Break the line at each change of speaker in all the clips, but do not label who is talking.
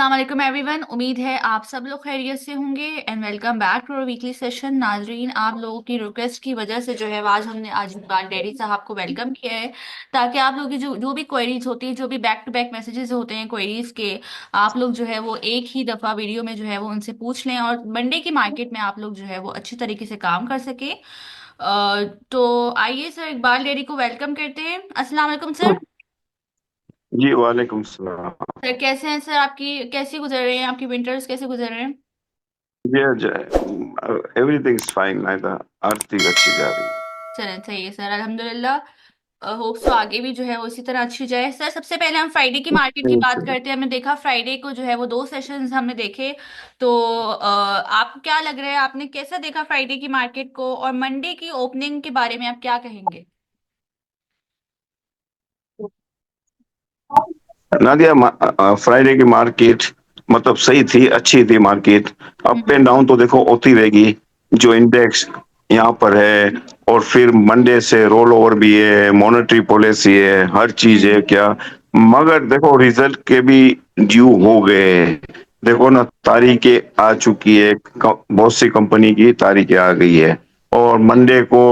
अस्सलाम वालेकुम एवरीवन। उम्मीद है आप सब लोग खैरियत से होंगे and welcome back to weekly session. नाजरीन, आप लोगों की रिक्वेस्ट की वजह से जो है आज इकबाल डेरी साहब को वेलकम किया है, ताकि आप लोगों की जो भी क्वेरीज होती है, जो भी बैक टू बैक मैसेजेस होते हैं क्वेरीज के, आप लोग जो है वो एक ही दफा वीडियो में जो है वो उनसे पूछ लें और मंडे की मार्केट में आप लोग जो है वो अच्छी तरीके से काम कर सके। तो आइए सर, इकबाल डेरी को वेलकम करते हैं। अस्सलाम वालेकुम सर।
जी वालेकुम सलाम।
सर कैसे हैं सर? आपकी कैसी गुजर रहे हैं, आपकी विंटर्स कैसे गुजर रहे हैं?
ये एवरीथिंग इज फाइन। आर्थिक अच्छी जा रही है।
चलें, सही है सर, अल्हम्दुलिल्लाह। होप सो आगे भी जो है वो इसी तरह अच्छी जाए। सर सबसे पहले हम फ्राइडे की मार्केट की बात करते हैं। हमने देखा फ्राइडे को जो है वो दो सेशंस हमने देखे। तो आपको क्या लग रहा है, आपने कैसा देखा फ्राइडे की मार्केट को, और मंडे की ओपनिंग के बारे में आप क्या कहेंगे?
नादिया, फ्राइडे की मार्केट मतलब सही थी, अच्छी थी market. Up
hmm.
And down तो देखो होती रहेगी। जो इंडेक्स यहाँ पर है, और फिर मंडे से रोल ओवर भी है, मॉनेटरी पॉलिसी है, हर चीज है
हम्म।
क्या। मगर देखो रिजल्ट के भी ड्यू हो गए हैं। देखो ना, तारीखें आ चुकी है, बहुत सी कंपनी की तारीखें आ गई है। और मंडे को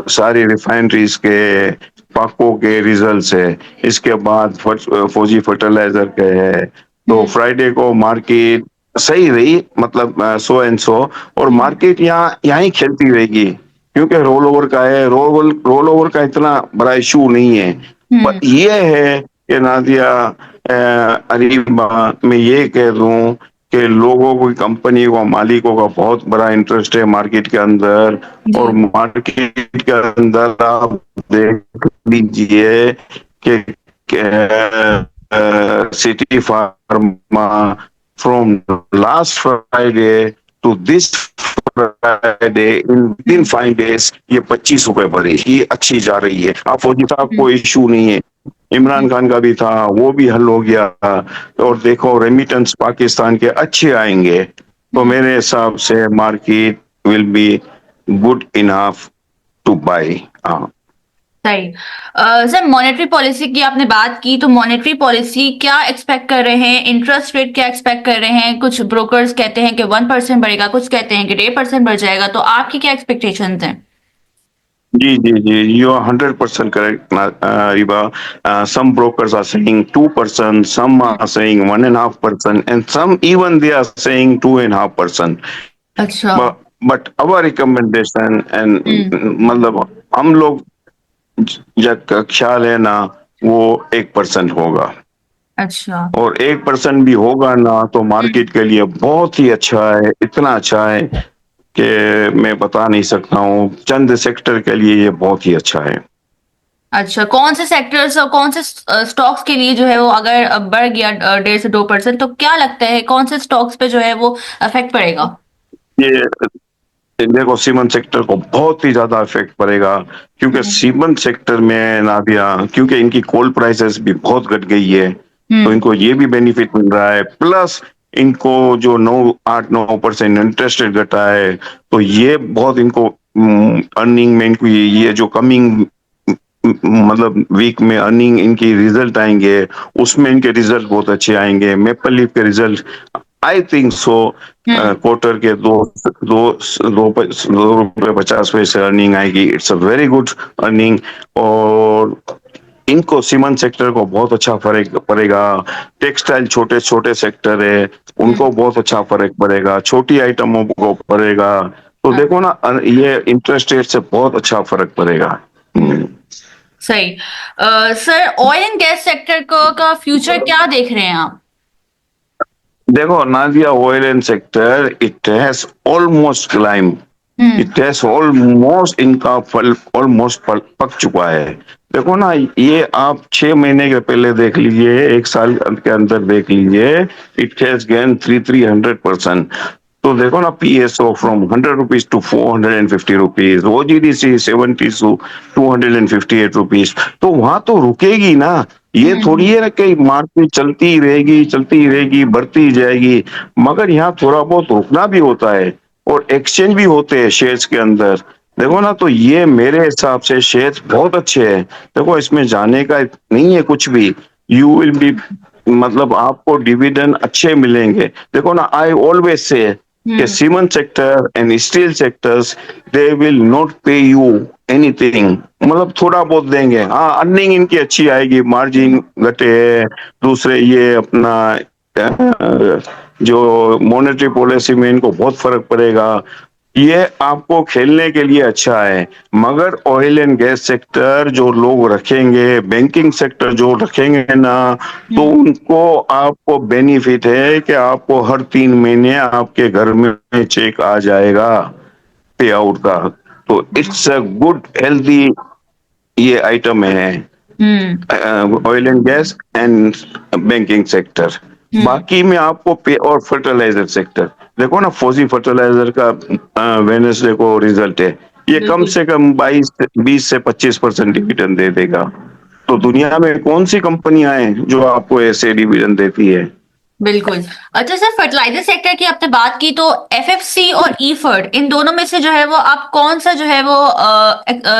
सारी रिफाइनरीज के, पाको के रिजल्ट्स है। इसके बाद फौजी फर्टिलाइजर के है। तो
हम्म।
फ्राइडे को मार्केट सही रही, मतलब सो एंड सो। और
हम्म।
मार्केट यहाँ ही खेलती रहेगी, क्योंकि रोल ओवर का है। रोल ओवर का इतना बड़ा इशू नहीं है।
हम्म।
पर ये है कि नादिया, अरीबा, मैं ये कह दूं कि लोगों को, कंपनी को, मालिकों का बहुत बड़ा इंटरेस्ट है मार्केट के अंदर।
जी।
और मार्केट के अंदर आप देख लीजिए कि City Pharma from last Friday to this Friday, in with in
hmm.
5 days ये 25 रुपए बढ़ी। ये अच्छी जा रही है। आप फौजी साहब
हम्म।
को इशू नहीं है। इमरान खान का भी था, वो भी हल हो गया। और देखो रेमिटेंस पाकिस्तान के अच्छे आएंगे, तो
हम्म।
मेरे हिसाब से market will be good enough two by. हाँ।
सही। सर मॉनेटरी पॉलिसी की आपने बात की, तो मॉनेटरी पॉलिसी क्या एक्सपेक्ट कर रहे हैं? इंटरेस्ट रेट क्या एक्सपेक्ट कर रहे हैं? कुछ ब्रोकर्स कहते हैं कि 1% बढ़ेगा, कुछ कहते हैं कि 1.5% बढ़ जाएगा। तो आपकी क्या एक्सपेक्टेशंस हैं?
जी जी जी, you are 100% correct, Riba. Some brokers are saying 2%, some
hmm.
are saying 1.5%, and some even they are saying 2.5%.
अच्छा।
But our recommendation and
हम्म।
मतलब हम लोग जब ख्याल है ना, वो 1% होगा।
अच्छा।
और 1% भी होगा ना, तो
हम्म।
मार्केट के लिए बहुत ही अच्छा है। इतना अच्छा है कि मैं बता नहीं सकता हूँ। चंद सेक्टर के लिए ये बहुत ही अच्छा है।
अच्छा, कौन से सेक्टर्स और कौन से स्टॉक्स के लिए जो है वो अगर बढ़ गया 1.5 से 2%, तो क्या लगता है कौन से स्टॉक्स पे जो है वो अफेक्ट पड़ेगा?
ये देखो, सीमेंट सेक्टर को बहुत ही ज्यादा इफेक्ट पड़ेगा, क्योंकि
हम्म।
सीमेंट सेक्टर में नादिया, क्योंकि इनकी कोल प्राइसेस भी बहुत घट गई है। तो
हम्म।
इनको ये भी बेनिफिट मिल रहा है, प्लस इनको जो 8-9% इंटरेस्ट रेट घटा है, तो ये बहुत इनको अर्निंग में, इनको ये जो कमिंग मतलब वीक में अर्निंग इनकी रिजल्ट आएंगे, उसमें इनके रिजल्ट बहुत अच्छे आएंगे। मेपल लीफ के result I think so
hmm.
Quarter के दो रुपए 50 पैसे अर्निंग आएगी। It's a very good earning. और इनको सीमेंट सेक्टर को बहुत अच्छा फर्क पड़ेगा। टेक्सटाइल छोटे छोटे सेक्टर है,
हम्म।
उनको बहुत अच्छा फर्क पड़ेगा। छोटी आइटमों को पड़ेगा। तो
हाँ।
देखो ना, ये इंटरेस्ट रेट से बहुत अच्छा फर्क पड़ेगा।
हम्म। सही। Sir oil and gas sector का फ्यूचर क्या देख रहे हैं आप?
देखो Nadia, oil and sector it has almost climb.
Hmm.
It has almost, इनका फल ऑलमोस्ट पक चुका है। देखो ना, ये आप 6 महीने के पहले देख लीजिए, एक साल के अंदर देख लीजिए, इट हैज गेन 300%। तो देखो ना, PSO from 100 rupees to 450 rupees, OGDC 70 to 258 rupees. तो वहां तो रुकेगी ना। ये थोड़ी
हम्म।
है ना कि मार्केट चलती रहेगी, बढ़ती जाएगी। मगर यहाँ थोड़ा बहुत रुकना भी होता है, और एक्सचेंज भी होते हैं शेयर्स के अंदर। देखो ना, तो ये मेरे हिसाब से शेयर्स बहुत अच्छे हैं। देखो, इसमें जाने का नहीं है कुछ भी। यू विल बी मतलब आपको डिविडेंड अच्छे मिलेंगे। देखो ना, आई ऑलवेज से कि
hmm.
Cement sector and steel sectors, they will not pay you anything, मतलब थोड़ा बहुत देंगे। हाँ, अर्निंग इनकी अच्छी आएगी, मार्जिन घटे है। दूसरे ये अपना जो मॉनेटरी पॉलिसी में इनको बहुत फर्क पड़ेगा। ये आपको खेलने के लिए अच्छा है। मगर ऑयल एंड गैस सेक्टर जो लोग रखेंगे, बैंकिंग सेक्टर जो रखेंगे ना, तो
हम्म।
उनको आपको बेनिफिट है कि आपको हर 3 महीने आपके घर में चेक आ जाएगा पे आउट का। तो इट्स अ गुड हेल्दी ये आइटम है,
hmm.
Oil and gas and banking sector.
Hmm.
बाकी में आपको पे और फर्टिलाइजर सेक्टर, देखो ना, फौजी फर्टिलाइजर का वेनेसडे को रिजल्ट है। ये कम
बिल्कुल।
से कम 20 से 25% डिविडेंड दे देगा। तो दुनिया में कौन सी कंपनियां हैं जो आपको ऐसे डिविडेंड देती है?
बिल्कुल। अच्छा सर, फर्टिलाइजर सेक्टर की आपने बात की, तो एफएफसी और ईफर्ड, इन दोनों में से जो है वो आप कौन सा जो है वो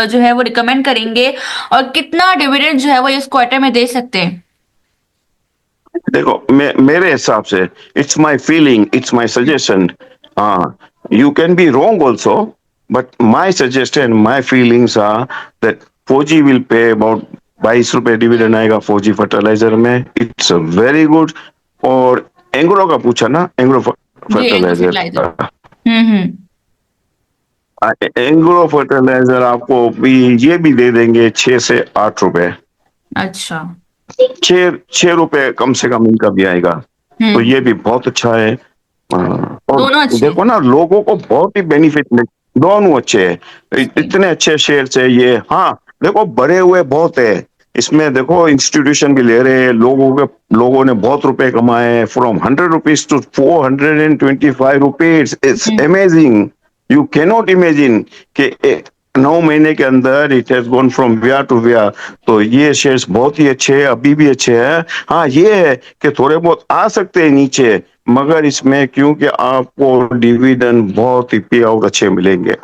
जो है वो रिकमेंड करेंगे, और कितना डिविडेंड जो है वो इस क्वार्टर में दे सकते हैं?
देखो, मेरे हिसाब से, it's my feeling, it's my suggestion. हाँ, you can be wrong also, but my suggestion, my feelings are that Fauji will pay about 22 रुपए डिविडेंड आएगा फौजी फर्टिलाइजर में। It's very good. और एंग्रो का पूछा ना, एंग्रो
जी, एग्रो
फर्टिलाइजर
फर्टिलाइजर।
का,
हम्म।
एंग्रो फर्टिलाइजर आपको भी ये भी दे देंगे 6 से 8 रुपए।
अच्छा।
6 6 रुपए कम से कम इनका भी आएगा। तो
हम्म।
ये भी बहुत अच्छा है। और
दोनों अच्छे हैं।
देखो ना, लोगों को बहुत ही बेनिफिट मिल, दोनों अच्छे हैं,
सही।
इतने अच्छे शेयर है ये। हाँ, देखो भरे हुए बहुत है इसमें। देखो इंस्टीट्यूशन भी ले रहे हैं, लोगों ने बहुत रुपए कमाए, from 100 rupees to 425 rupees. It's
hmm.
Amazing. You cannot imagine कि 9 महीने के अंदर इट हैज गॉन फ्रॉम व्या टू व्या। तो ये शेयर्स बहुत ही अच्छे हैं, अभी भी अच्छे हैं। हाँ, ये है कि थोड़े बहुत आ सकते हैं नीचे, मगर इसमें क्योंकि आपको डिविडेंड बहुत ही पे आउट अच्छे मिलेंगे।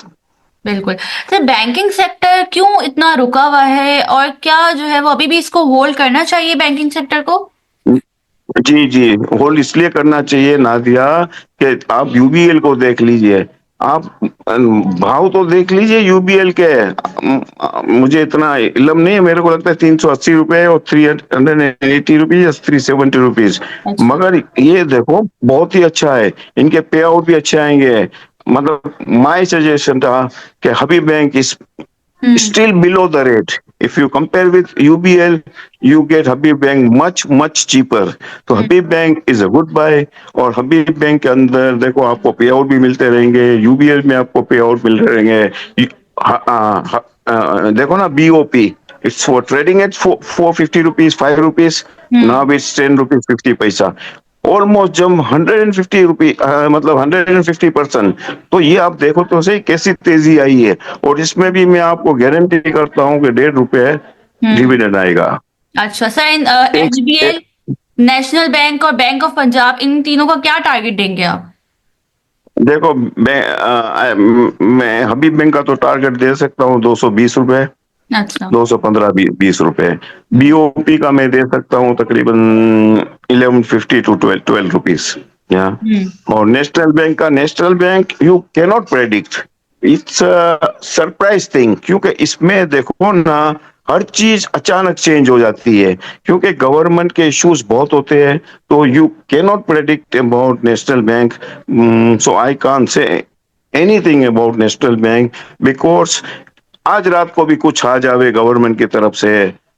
बिल्कुल। सर, बैंकिंग सेक्टर क्यों इतना रुका हुआ है, और क्या जो है वो अभी भी इसको होल्ड करना चाहिए बैंकिंग सेक्टर को?
जी जी, होल्ड इसलिए करना चाहिए नादिया कि आप यूबीएल को देख लीजिए। आप भाव तो देख लीजिए यूबीएल के। मुझे इतना इलम नहीं है, मेरे को लगता है 380 रुपए और 380 रुपीज या 370 रुपीज।
अच्छा।
मगर ये देखो बहुत ही अच्छा है, इनके पे आउट भी अच्छे आएंगे। मतलब माय सजेशन था कि Habib bank is
hmm.
still below the rate. If you compare with UBL, you get Habib Bank much cheaper. तो
हम्म।
Habib Bank is a good buy। और Habib Bank के अंदर देखो आपको पे आउट भी मिलते रहेंगे, यूबीएल में आपको पे आउट मिल रहेंगे। देखो ना, BOP, it's for trading at 450 rupees, 5 rupees.
Hmm.
Now it's 10 rupees 50 पैसा। ऑलमोस्ट जब 150 रुपी, मतलब 150%। तो ये आप देखो तो सही कैसी तेजी आई है। और इसमें भी मैं आपको गारंटी करता हूँ कि 1.5 रुपए
हम्म।
डिविडेंड आएगा।
अच्छा सर, इन
एक,
एचबीएल, नेशनल बैंक और बैंक ऑफ पंजाब, इन तीनों का क्या टारगेट देंगे आप?
देखो, मैं हबीब बैंक का तो टारगेट दे सकता हूँ 220 रुपए,
अच्छा।
215 20 रुपए।
हम्म।
बीओपी का मैं दे सकता हूँ तकरीबन 1150 टू 12 रुपीज। या,
हम्म।
और national bank you cannot predict. It's surprise thing, क्योंकि इसमें देखो ना, हर चीज अचानक चेंज हो जाती है, क्योंकि गवर्नमेंट के इश्यूज बहुत होते हैं। तो you cannot predict about national bank. So I can't say anything about national bank, because आज रात को भी कुछ आ जावे गवर्नमेंट की तरफ से,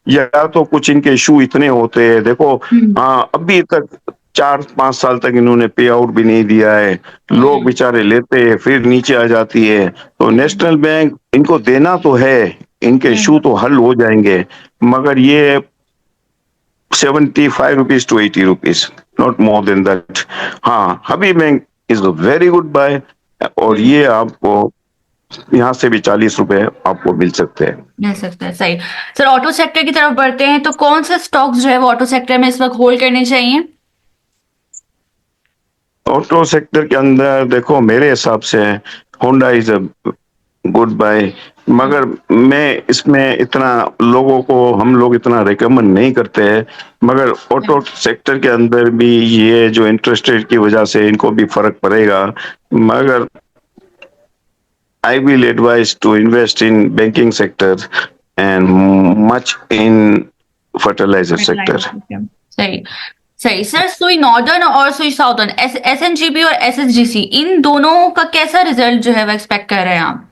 या तो कुछ इनके इशू इतने होते हैं। देखो,
हम्म।
हाँ, अभी तक 4 5 साल तक इन्होंने पे आउट भी नहीं दिया है। लोग
हम्म।
बेचारे लेते हैं, फिर नीचे आ जाती है। तो
हम्म।
नेशनल बैंक इनको देना तो है, इनके
हम्म।
इशू तो हल हो जाएंगे। मगर ये 75 rupees to 80 rupees, not more than that. हाँ, Habib bank is a very good buy. और
हम्म।
ये आपको यहाँ से भी 40 रुपए आपको मिल सकते हैं।
मिल सकता है, सही। सर, ऑटो सेक्टर की तरफ बढ़ते हैं, तो कौन से स्टॉक्स जो है वो ऑटो सेक्टर में इस वक्त होल्ड करने चाहिए?
ऑटो सेक्टर के अंदर देखो, मेरे हिसाब से Honda is a good buy. मगर मैं इसमें इतना लोगों को हम लोग इतना रिकमेंड नहीं करते हैं। मगर ऑटो सेक्टर के अंदर भी ये जो इंटरेस्ट रेट की वजह से इनको भी फर्क पड़ेगा। मगर I will advise to invest in banking sector and much in fertilizer sector.
सही। सही सर, सुई नॉर्दर्न और सुई साउदर्न, एसएनजीबी और एसएसजीसी, इन दोनों का कैसा रिजल्ट जो है वो एक्सपेक्ट कर रहे हैं आप?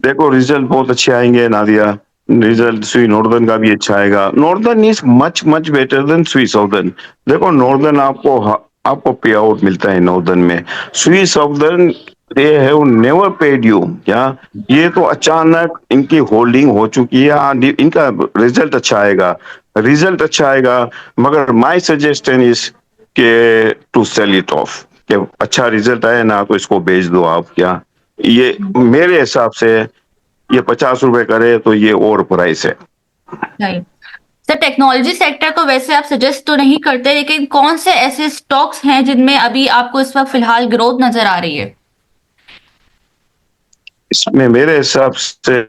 देखो रिजल्ट बहुत अच्छे आएंगे नादिया। रिजल्ट स्वी नॉर्दर्न का भी अच्छा आएगा। Northern is much much better than स्वी साउदर्न। देखो नॉर्दर्न आपको पे आउट मिलता है नॉर्दर्न में। स्वी southern they have never paid you क्या। ये तो अचानक इनकी होल्डिंग हो चुकी है। हाँ, इनका रिजल्ट अच्छा आएगा। रिजल्ट अच्छा आएगा। मगर माय सजेशन इज के टू सेल इट ऑफ। कि अच्छा रिजल्ट आए ना तो इसको बेच दो आप क्या। ये मेरे हिसाब से ये 50 रुपए करे तो ये और प्राइस है।
राइट। सर, टेक्नोलॉजी सेक्टर को वैसे आप सजेस्ट तो नहीं करते, लेकिन कौन से ऐसे स्टॉक्स हैं जिनमें अभी आपको इस वक्त फिलहाल ग्रोथ नजर आ रही है?
इसमें मेरे हिसाब से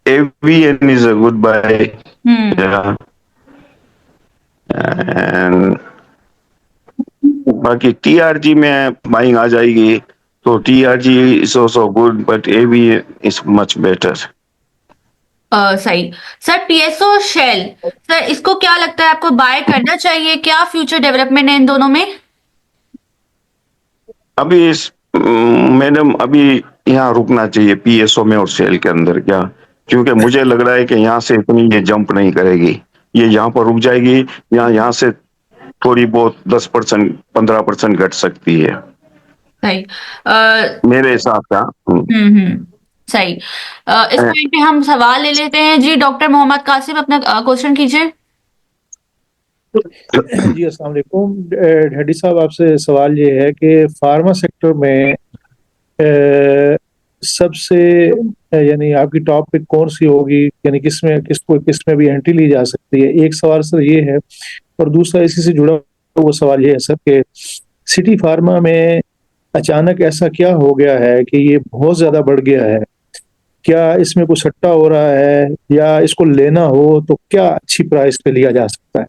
AVN is a good buy.
Hmm.
And बाकी टीआरजी में बाइंग आ जाएगी तो TRG is also good but AVN is much better.
सही। सर, पीएसओ शेल, सर इसको क्या लगता है, आपको बाय करना चाहिए? क्या फ्यूचर डेवलपमेंट है इन दोनों में?
अभी इस मैडम अभी यहाँ रुकना चाहिए पीएसओ में और सेल के अंदर क्या। क्योंकि मुझे लग रहा है कि यहाँ से इतनी ये जंप नहीं करेगी। ये यहाँ पर रुक जाएगी। यहाँ से थोड़ी बहुत 10% 15% घट सकती है
सही।
मेरे हिसाब से।
हम्म। सही। इस पॉइंट पे हम सवाल ले लेते हैं जी। डॉक्टर मोहम्मद कासिम, अपना क्वेश्चन कीजिए।
जी अस्सलाम वालेकुम। हेडी साहब, आपसे सवाल ये है कि फार्मा सेक्टर में सबसे यानी आपकी टॉप पिक कौन सी होगी, यानी किसमें भी एंट्री ली जा सकती है? एक सवाल सर ये है, और दूसरा इसी से जुड़ा हुआ सवाल ये है सर कि सिटी फार्मा में अचानक ऐसा क्या हो गया है कि ये बहुत ज्यादा बढ़ गया है? क्या इसमें कुछ सट्टा हो रहा है, या इसको लेना हो तो क्या अच्छी प्राइस पे लिया जा सकता है?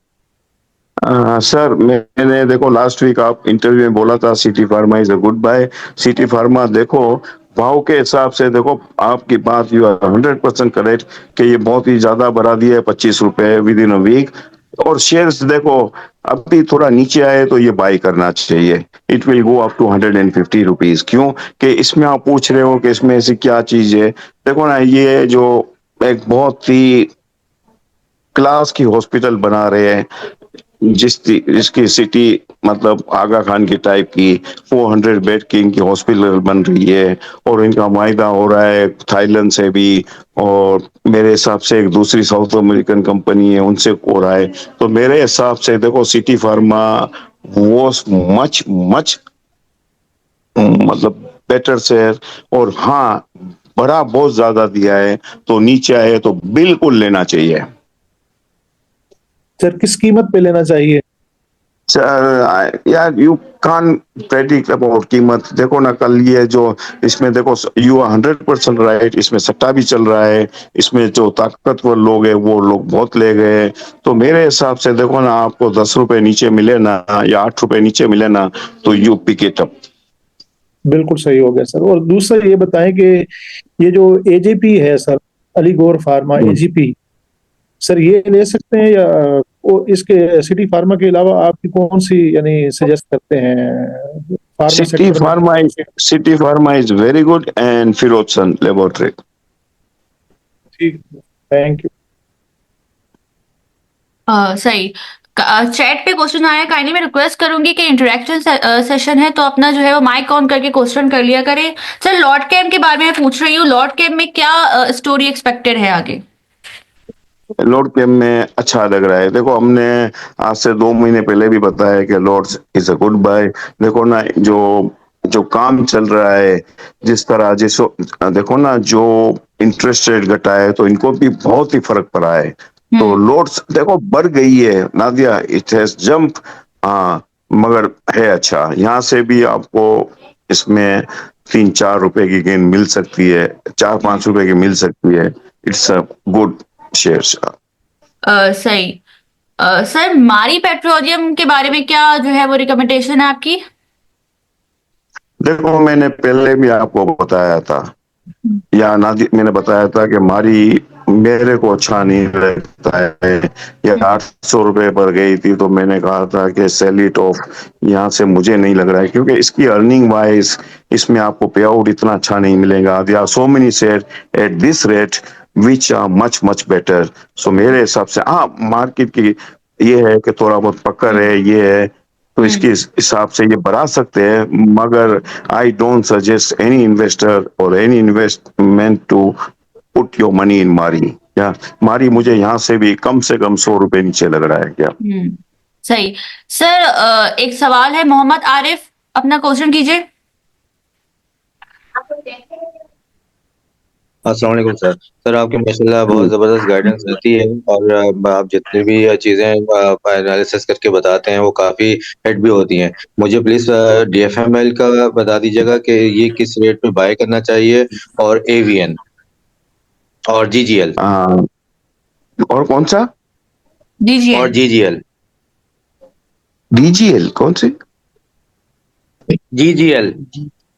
सर मैंने देखो लास्ट वीक आप इंटरव्यू में बोला था City pharma is a good buy. City Pharma देखो भाव के हिसाब से देखो आपकी बात यू आर 100% करेक्ट कि ये बहुत ही ज्यादा बढ़ा दिया है 25 रुपए विद इन अ वीक। और शेयर्स देखो अभी थोड़ा नीचे आए तो ये बाय करना चाहिए। It will go up to 150 rupees. क्यों कि इसमें आप पूछ रहे हो कि इसमें ऐसी क्या चीज है। देखो ना ये जो एक बहुत ही क्लास की हॉस्पिटल बना रहे हैं जिसकी सिटी मतलब आगा खान की टाइप की 400 बेड की इनकी हॉस्पिटल बन रही है। और इनका मायदा हो रहा है थाईलैंड से भी। और मेरे हिसाब से एक दूसरी साउथ अमेरिकन कंपनी है उनसे हो रहा है। तो मेरे हिसाब से देखो city pharma was much much मतलब बेटर शेयर। और हाँ बड़ा बहुत ज्यादा दिया है तो नीचे आए तो बिल्कुल लेना चाहिए।
सर किस कीमत पे लेना चाहिए?
यार यू कान प्रेडिक्ट अबाउट कीमत। देखो ना कल ये जो इसमें देखो यू आर 100% राइट। इसमें सट्टा भी चल रहा है। इसमें जो ताकतवर लोग हैं वो लोग बहुत ले गए। तो मेरे हिसाब से देखो ना आपको 10 रुपए नीचे मिले ना या 8 रुपए नीचे मिले ना तो यू पिक इट अप।
बिल्कुल सही हो गया सर। और दूसरा ये बताएं कि ये जो एजेपी है सर, अलीगौर फार्मा एजीपी, सर ये ले सकते हैं, या इसके सिटी फार्मा के अलावा आपकी कौन सी यानी सजेस्ट करते हैं फार्मा
सिटी
सेक्टर में?
Pharma city pharma is very good and Ferozsons laboratory.
ठीक, थैंक यू।
सही। चैट पे क्वेश्चन आया, काइंडली मैं रिक्वेस्ट करूंगी कि इंटरेक्शन सेशन है तो अपना जो है वो माइक ऑन करके क्वेश्चन कर लिया करें। सर, लॉर्ड कैम्प के बारे में मैं पूछ रही हूँ, लॉर्ड कैम्प में क्या स्टोरी एक्सपेक्टेड है आगे?
लॉर्ड कैम्प में अच्छा लग रहा है। देखो हमने आज से 2 महीने पहले भी बताया कि Lords is a good buy. देखो ना जो जो काम चल रहा है जिस तरह देखो ना जो इंटरेस्ट रेट घटा है तो इनको भी बहुत ही फर्क पड़ा है। तो
हम्म।
लॉर्ड्स देखो बढ़ गई है नादिया। It has jump. हाँ मगर है अच्छा। यहाँ से भी आपको इसमें 3-4 रुपए की गेन मिल सकती है, 4-5 रुपए की मिल सकती है। It's a good share.
सही। सर, मारी पेट्रोलियम के बारे में क्या जो है वो रिकमेंडेशन है आपकी?
देखो, मैंने पहले भी आपको बताया था, या नादी मैंने बताया था कि मारी मेरे को अच्छा नहीं लगता है। या 800 रुपए पर गई थी तो मैंने कहा था कि सेल इट ऑफ, यहाँ से मुझे नहीं लग रहा है, क्योंकि इसकी अर्निंग वाइज इसमें आपको पे आउट इतना अच्छा नहीं मिलेगा। There are so many share at this rate which are much much better. So मेरे हिसाब से हाँ, मार्केट की ये है कि थोड़ा बहुत पकड़ है, ये है, तो इसके हिसाब से ये बढ़ा सकते हैं, मगर I don't suggest any investor और any investment to put your money in Mari. क्या मारी मुझे यहाँ से कम 100 रुपए नीचे लग रहा है क्या।
सही। सर, एक सवाल है, मोहम्मद आरिफ, अपना क्वेश्चन कीजिए।
अस्सलाम वालेकुम सर। सर आपकी माशाल्लाह बहुत ज़बरदस्त गाइडेंस रहती है, और आप जितनी भी चीज़ें एनालिसिस करके बताते हैं वो काफ़ी हिट भी होती हैं। मुझे प्लीज़ डीएफएमएल का बता दीजिएगा कि ये किस रेट पे बाय करना चाहिए, और एवीएन और जीजीएल
और कौन सा?
और
डीजीएल।
जीजीएल
डीजीएल कौन सी?
GGL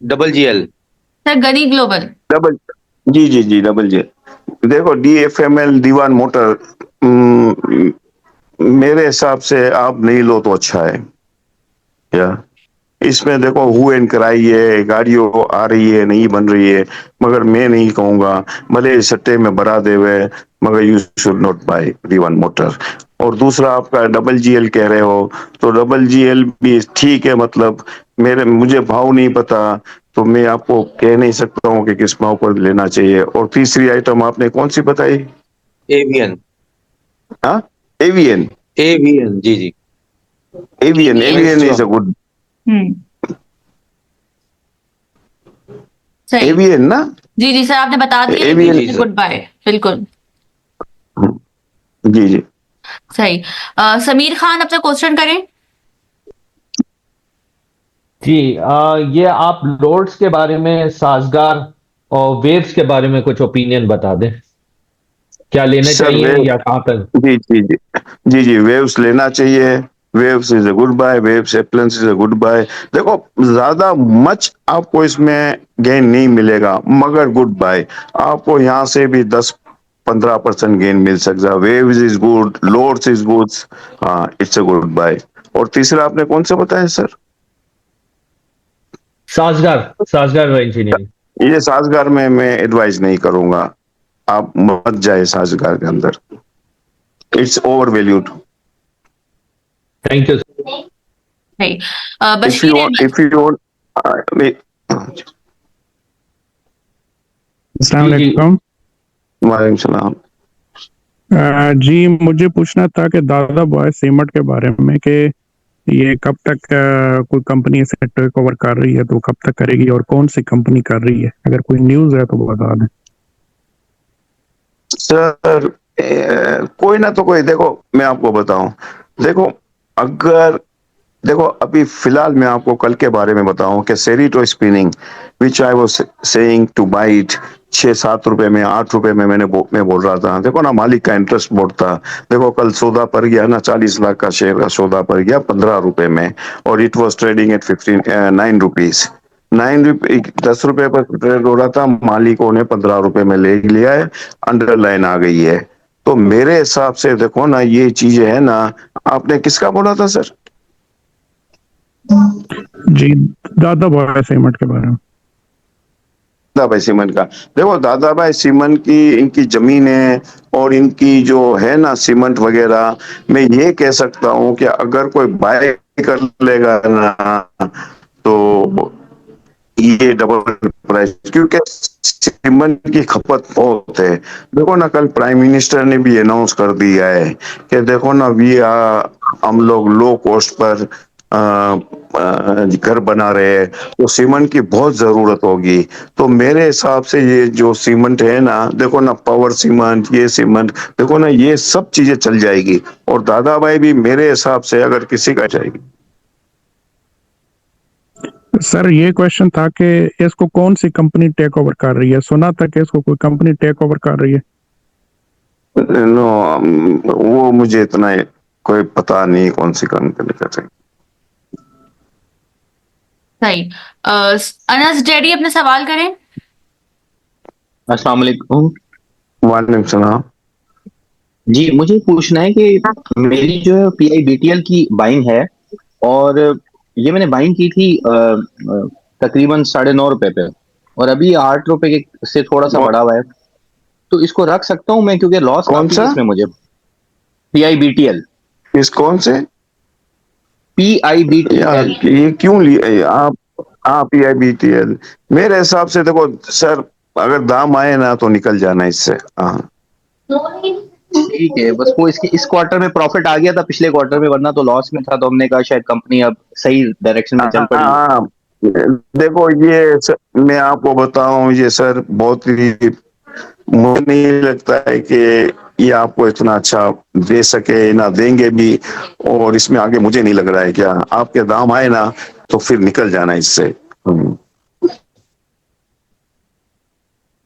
double GL.
Sir, Ghani global.
Double, जी जी जी, डबल जी। देखो, डीएफएमएल दीवान मोटर, मेरे हिसाब से आप नहीं लो तो अच्छा है। या इसमें देखो हु एंड कराई है, गाड़ियों आ रही है, नहीं बन रही है, मगर मैं नहीं कहूंगा भले सट्टे में बरा देवे, मगर you should not buy Dewan Motor. और दूसरा आपका डबल जीएल कह रहे हो, तो डबल जीएल भी ठीक है, मतलब मुझे भाव नहीं पता, तो मैं आपको कह नहीं सकता हूँ कि किस भाव पर लेना चाहिए। और तीसरी आइटम आपने कौन सी बताई?
एवीएन।
हाँ, एवीएन।
एवीएन, जी जी।
AVN AVN is a
angstrom.
Good.
सही।
एवीएन ना?
जी जी सर, आपने बता दिया,
जी
एवीएन,
जी
लेकिन
सर।
Good bye. बिल्कुल
जी जी।
सही। समीर खान, अपना क्वेश्चन करें।
जी, ये आप लॉर्ड्स के बारे में, साजगार और वेव्स के बारे में कुछ ओपिनियन बता दें, क्या लेने
सर
चाहिए
वेव,
या कहाँ पर?
जी जी जी, जी जी, वेव्स लेना चाहिए। Waves is a good buy, Waves Appliance is a good buy. देखो, ज्यादा मच आपको इसमें गेन नहीं मिलेगा, मगर गुड बाय। आपको यहाँ से भी 10-15% गेन मिल सकता है। Waves is good, loads is good, हाँ, इट्स अ गुड बाय। और तीसरा आपने कौन सा बताया सर?
साजगार, साजगार इंजीनियरिंग।
ये साजगार में मैं एडवाइस नहीं करूंगा, आप मत जाए साजगार के अंदर, it's overvalued.
Thank you.
सही।
If you
Bashir
want,
Ahmad.
if you want,
अस्सलाम
जी जी
वालेकुम।
वालेकुम सलाम।
जी, मुझे पूछना था कि दादा बॉय सीमेंट के बारे में, कि ये कब तक कोई कंपनी इसे टेक ओवर कर रही है, तो कब तक करेगी और कौन सी कंपनी कर रही है? अगर कोई न्यूज़ है तो बता दें।
सर, कोई ना तो कोई, देखो मैं आपको बताऊं, देखो, अगर देखो अभी फिलहाल मैं आपको कल के बारे में बताऊं कि सेरिटो spinning which I was saying to buy it 6-7 रुपए में, 8 रुपए में, मैं बोल रहा था। देखो ना, मालिक का इंटरेस्ट बहुत था। देखो कल सौदा पर गया ना, 40 लाख का शेयर का सौदा पर गया 15 रुपए में, और it was trading at 9 rupees. 9 रुपए, 10 रुपए पर ट्रेड हो रहा था, मालिकों ने 15 रुपए में ले लिया है, अंडरलाइन आ गई है। तो मेरे हिसाब से देखो ना, ये चीजें है ना। आपने किसका बोला था सर?
जी, दादा बॉय सीमेंट के बारे में।
दादाभाई सीमेंट का। देखो, दादाभाई सीमेंट की इनकी जमीन है, और इनकी जो है ना सीमेंट वगैरह, मैं ये कह सकता हूँ कि अगर कोई बाय कर लेगा ना, तो ये डबल प्राइस, क्योंकि सीमेंट की खपत बहुत है। देखो ना, कल प्राइम मिनिस्टर ने भी अनाउंस कर दिया है कि देखो ना, हम लोग लो कॉस्ट पर घर बना रहे हैं, तो सीमेंट की बहुत जरूरत होगी। तो मेरे हिसाब से ये जो सीमेंट है ना, देखो ना, पावर सीमेंट, ये सीमेंट, देखो ना, ये सब चीजें चल जाएगी। और दादा भाई भी मेरे हिसाब से अगर किसी का जाएगी।
सर ये क्वेश्चन था कि इसको कौन सी कंपनी टेक ओवर कर रही है? सुना था कि इसको कोई कंपनी टेक ओवर कर रही है।
नो, वो मुझे इतना कोई पता नहीं कौन सी कंपनी कर रही।
सही। अनस डैडी अपने सवाल करें।
अस्सलाम वालेकुम।
वालेकुम सलाम।
जी, मुझे पूछना है कि मेरी जो है PIBTL की बाइंग है, और ये मैंने बाइंग की थी तकरीबन ₹9.5 पे, और अभी ₹8 से थोड़ा सा बढ़ा हुआ है। तो इसको रख सकता हूँ मैं, क्योंकि लॉस
कौन
काफी
सा?
है इसमें मुझे। PIBTL।
इस कौन से? यार
PIBTL।
ये क्यों लिए आप PIBTL? मेरे हिसाब से देखो सर, अगर दाम आए ना तो निकल जाना इससे। हाँ
ठीक है, बस वो इसके इस क्वार्टर में प्रॉफिट आ गया था, पिछले क्वार्टर में, वरना तो लॉस में था। तो हमने कहा शायद कंपनी अब सही डायरेक्शन में चल पड़ी है।
हाँ, देखो ये सर, मैं आपको बताऊं, ये सर बहुत ही, मुझे नहीं लगता है कि ये आपको इतना अच्छा दे सके, ना देंगे भी। और इसमें आगे मुझे नहीं लग रहा है, क्या आपके दाम आए ना तो फिर निकल जाना इससे।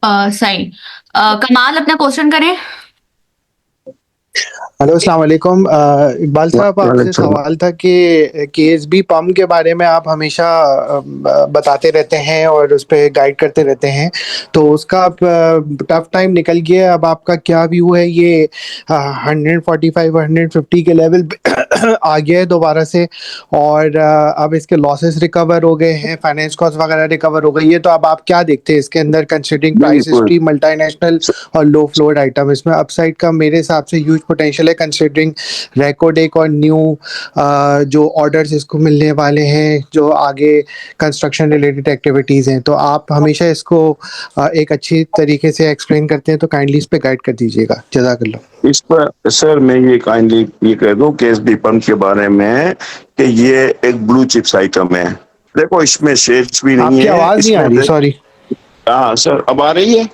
सही। कमाल अपना क्वेश्चन करें।
हेलो अस्सलाम वालेकुम। इकबाल साहब, आपसे
वालेकुम।
सवाल था कि KSB पम्प के बारे में आप हमेशा बताते रहते हैं और उस पर गाइड करते रहते हैं, तो उसका अब टफ टाइम निकल गया। अब आपका क्या व्यू है? ये 145 150 के लेवल आ गया है दोबारा से, और अब इसके लॉसेस रिकवर हो गए हैं, फाइनेंस कॉस्ट वगैरह रिकवर हो गई है। तो अब आप क्या देखते हैं इसके अंदर, कंसिडरिंग प्राइस
बिल्कुल।
हिस्ट्री, मल्टीनेशनल और लो फ्लोट आइटम? इसमें अपसाइड का मेरे हिसाब से ह्यूज पोटेंशियल है, कंसिडरिंग रेकोडेक और न्यू जो ऑर्डर्स इसको मिलने वाले हैं, जो आगे कंस्ट्रक्शन रिलेटेड एक्टिविटीज़ हैं। तो आप हमेशा इसको एक अच्छी तरीके से एक्सप्लेन करते हैं, तो काइंडली इस पे गाइड कर दीजिएगा। जज़ाकल्लाह।
इस पर सर मैं ये काइंडली ये कह दूं KSB पंप के बारे में कि ये एक ब्लू चिप्स आइटम है। देखो इसमें शेयर्स भी नहीं
आपकी
है
आवाज नहीं आ
इसमें।
रही, सॉरी,
हाँ सर, अब आ रही है?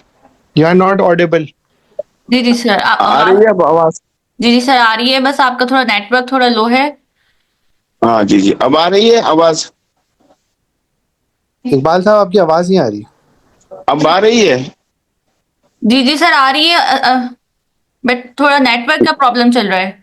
You are not audible.
जी जी सर,
आ रही है अब आवाज?
जी जी सर आ रही है, बस आपका थोड़ा नेटवर्क थोड़ा लो है।
हाँ जी जी, अब आ रही है आवाज?
इकबाल साहब, आपकी आवाज नहीं आ रही।
अब आ रही है?
जी जी सर आ रही है, बट थोड़ा नेटवर्क का प्रॉब्लम चल रहा है।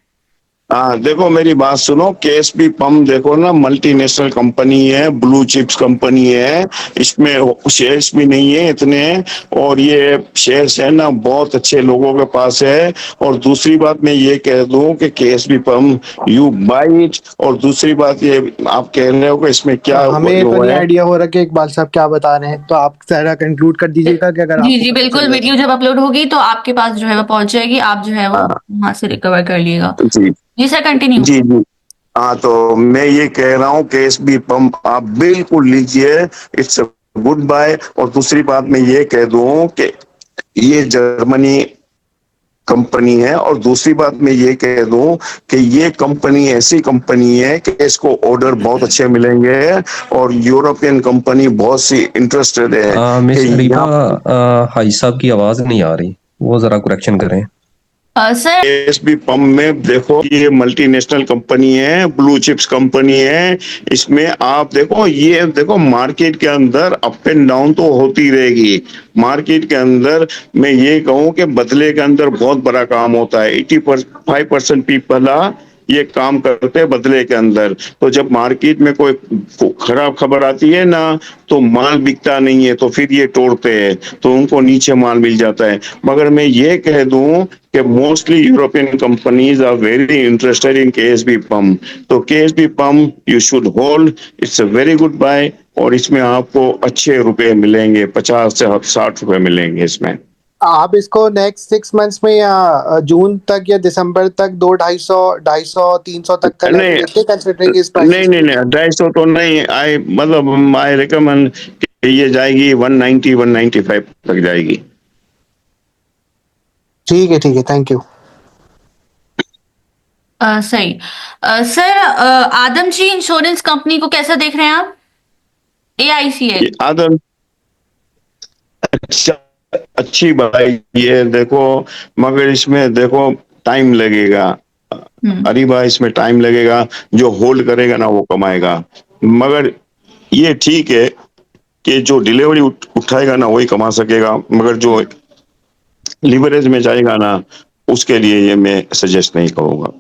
हाँ देखो मेरी बात सुनो, KSB पंप देखो ना, मल्टीनेशनल कंपनी है, ब्लू चिप्स कंपनी है। इसमें शेयर्स भी नहीं है इतने, और ये शेयर्स है ना बहुत अच्छे लोगों के पास है। और दूसरी बात मैं ये कह दूं कि KSB pump you by it. और दूसरी बात ये आप कह रहे हो कि इसमें क्या
हमें तो
वो
नहीं
है।
आइडिया हो रहा कि इकबाल साहब क्या बता रहे हैं, तो आप जरा कंक्लूड कर दीजिएगा कि अगर
जी
आपको
जी
पता चल
बिल्कुल,
रहा है
वीडियो जब अपलोड होगी तो आपके पास जो है वो पहुंच जाएगी, आप जो है वो
हाँ
वहां से रिकवर कर लिएगा।
जी
जी सर कंटिन्यू।
जी जी। हाँ तो मैं ये कह रहा हूँ KSB पंप आप बिल्कुल लीजिए, इट्स गुड बाय। और दूसरी बात मैं ये कह दूं कि ये जर्मनी कंपनी है। और दूसरी बात मैं ये कह दूं कि ये कंपनी ऐसी कंपनी है कि इसको ऑर्डर बहुत अच्छे मिलेंगे। और यूरोपियन कंपनी बहुत सी इंटरेस्टेड है
मिस
कि
अरीबा,
यहाँ
हाजी साहब की आवाज नहीं आ रही, वो जरा करेक्शन करें।
सर
KSB पंप में देखो, ये मल्टीनेशनल कंपनी है, ब्लू चिप्स कंपनी है। इसमें आप देखो, ये देखो मार्केट के अंदर अप एंड डाउन तो होती रहेगी। मार्केट के अंदर मैं ये कहूँ कि बदले के अंदर बहुत बड़ा काम होता है। 85% पीपल ये काम करते हैं बदले के अंदर। तो जब मार्केट में कोई खराब खबर आती है ना, तो माल बिकता नहीं है, तो फिर ये तोड़ते हैं, तो उनको नीचे माल मिल जाता है। मगर मैं ये कह दूं कि mostly European companies are very interested in KSB pump. तो KSB pump you should hold, it's a very good buy. और इसमें आपको अच्छे रुपए मिलेंगे, 50 से 60 रुपए मिलेंगे इसमें।
आप इसको नेक्स्ट 6 मंथ्स में या जून तक या दिसंबर तक 200, 250, 300 तक का लेवल
नहीं
देखते, कंसिडरिंग इस
नहीं
प्राइस?
नहीं नहीं, 250 तो नहीं। आई रिकमेंड ये जाएगी 190 195 तक जाएगी।
ठीक है, ठीक है, थैंक यू।
सही। सर आदम जी इंश्योरेंस कंपनी को कैसा देख रहे हैं आप? AICL।
ये आदम अच्छा, अच्छी बात ये देखो, मगर इसमें देखो टाइम लगेगा। अरीबा, इसमें टाइम लगेगा। जो होल्ड करेगा ना वो कमाएगा। मगर ये ठीक है कि जो डिलीवरी उठाएगा ना वही कमा सकेगा, मगर जो लिवरेज में जाएगा ना उसके लिए ये मैं सजेस्ट नहीं करूंगा।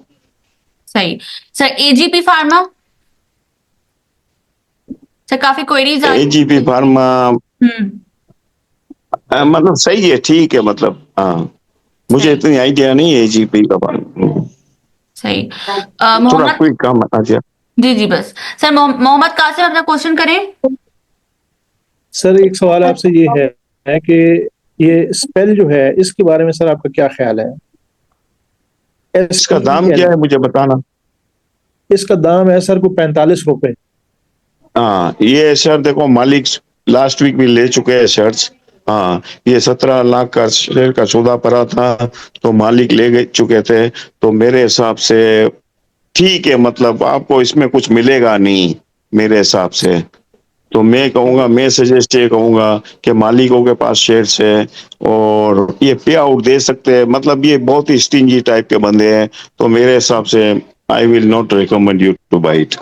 सही। सर एजीपी फार्मा, सर काफी क्वेरीज आ
एजीपी फार्मा
हम्म
मतलब सही है, ठीक है, मतलब हाँ, मुझे
सही
इतनी आइडिया नहीं है एजीपी का
सही।
थोड़ा
मोहम्मद,
क्विक काम बता दिया।
जी जी बस। सर मोहम्मद कासिम अपना क्वेश्चन करें।
सर एक सवाल आपसे ये है कि ये स्पेल जो है इसके बारे में सर आपका क्या ख्याल है?
इसका दाम
SPEL,
क्या है मुझे बताना।
इसका दाम है सर को 45 रुपए।
हाँ ये शर्ट देखो, मालिक लास्ट वीक भी ले चुके हैं शर्ट्स। हाँ ये 17 लाख का शेयर का सौदा पड़ा था, तो मालिक ले गए चुके थे, तो मेरे हिसाब से ठीक है, मतलब आपको इसमें कुछ मिलेगा नहीं मेरे हिसाब से। तो मैं कहूंगा, मैं सजेस्ट ये कहूंगा कि मालिकों के पास शेयर्स है और ये पे आउट दे सकते हैं, मतलब ये बहुत ही स्टिंजी टाइप के बंदे हैं, तो मेरे हिसाब से I will not recommend you to buy it.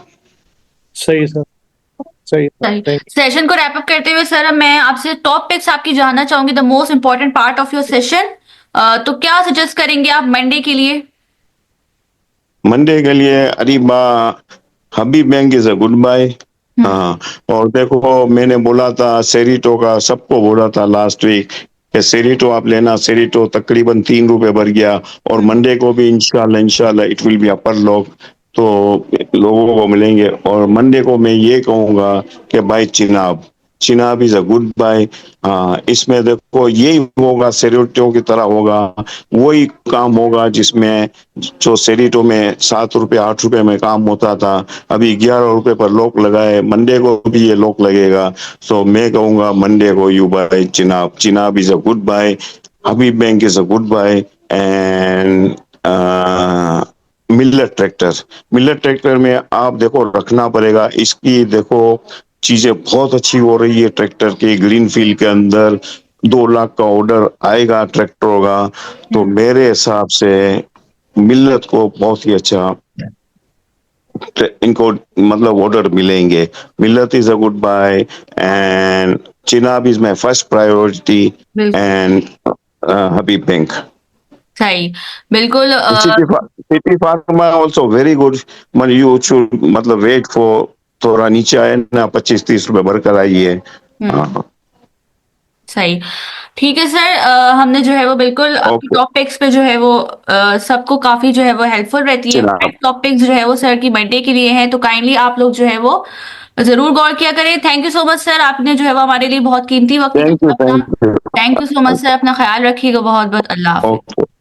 सही सर, सही सर,
सही।
थैंक
सेशन को रैप अप करते हुए सर मैं आपसे टॉप पिक्स आपकी जानना चाहूंगी, the most important part of your session. तो क्या सजेस्ट करेंगे आप मंडे के लिए?
मंडे के लिए Ariba Habib bank is a good buy. हाँ, और देखो मैंने बोला था सेरिटो का, सबको बोला था लास्ट वीक कि सेरिटो आप लेना, सेरिटो तकरीबन 3 रुपए बढ़ गया, और मंडे को भी इंशाल्लाह इंशाल्लाह it will be upper lock, तो लोगों को मिलेंगे। और मंडे को मैं ये कहूंगा कि भाई Chenab, Chenab is a good buy. हाँ इसमें देखो यही होगा, सेरिटो की तरह होगा, वही काम होगा जिसमें जो सेरिटो में 7 रुपए 8 रुपए में काम होता था, अभी 11 रुपए पर लॉक लगाए, मंडे को भी ये लॉक लगेगा। सो मैं कहूंगा मंडे को you buy Chenab, Chenab is a good buy, Habib bank is a good buy, and Millat Tractor, Millat Tractor में आप देखो रखना पड़ेगा, इसकी देखो चीजें बहुत अच्छी हो रही है ट्रैक्टर की, ग्रीन फील्ड के अंदर 2 लाख का ऑर्डर आएगा ट्रैक्टर का, तो मेरे हिसाब से मिल्लत को बहुत ही अच्छा इनको मतलब ऑर्डर मिलेंगे। Millat is a good buy, and Chenab is my first priority,
बिल्कुल
एंड हबीब बैंक।
सही। बिल्कुल
City Pharma also very good, मतलब यू शुड मतलब वेट फॉर, थोड़ा नीचे आए ना, 25-30 रुपए बढ़कर आई है। हाँ
सही। ठीक है सर, हमने जो है वो बिल्कुल आपकी
ओके
टॉपिक्स पे जो है वो सबको काफी जो है वो हेल्पफुल रहती है।
चिनाब,
टॉपिक्स जो है वो सर की मंडे के लिए हैं, तो काइंडली आप लोग जो है वो जरूर गौर किया करें। Thank you so much sir, आपने जो है वो हमारे लिए बहुत कीमती वक्त
थैंक यू
निकाला अपना।
Thank you.
Thank you so much sir, अपना ख्याल रखिएगा, बहुत बहुत। अल्लाह हाफिज।
ओके।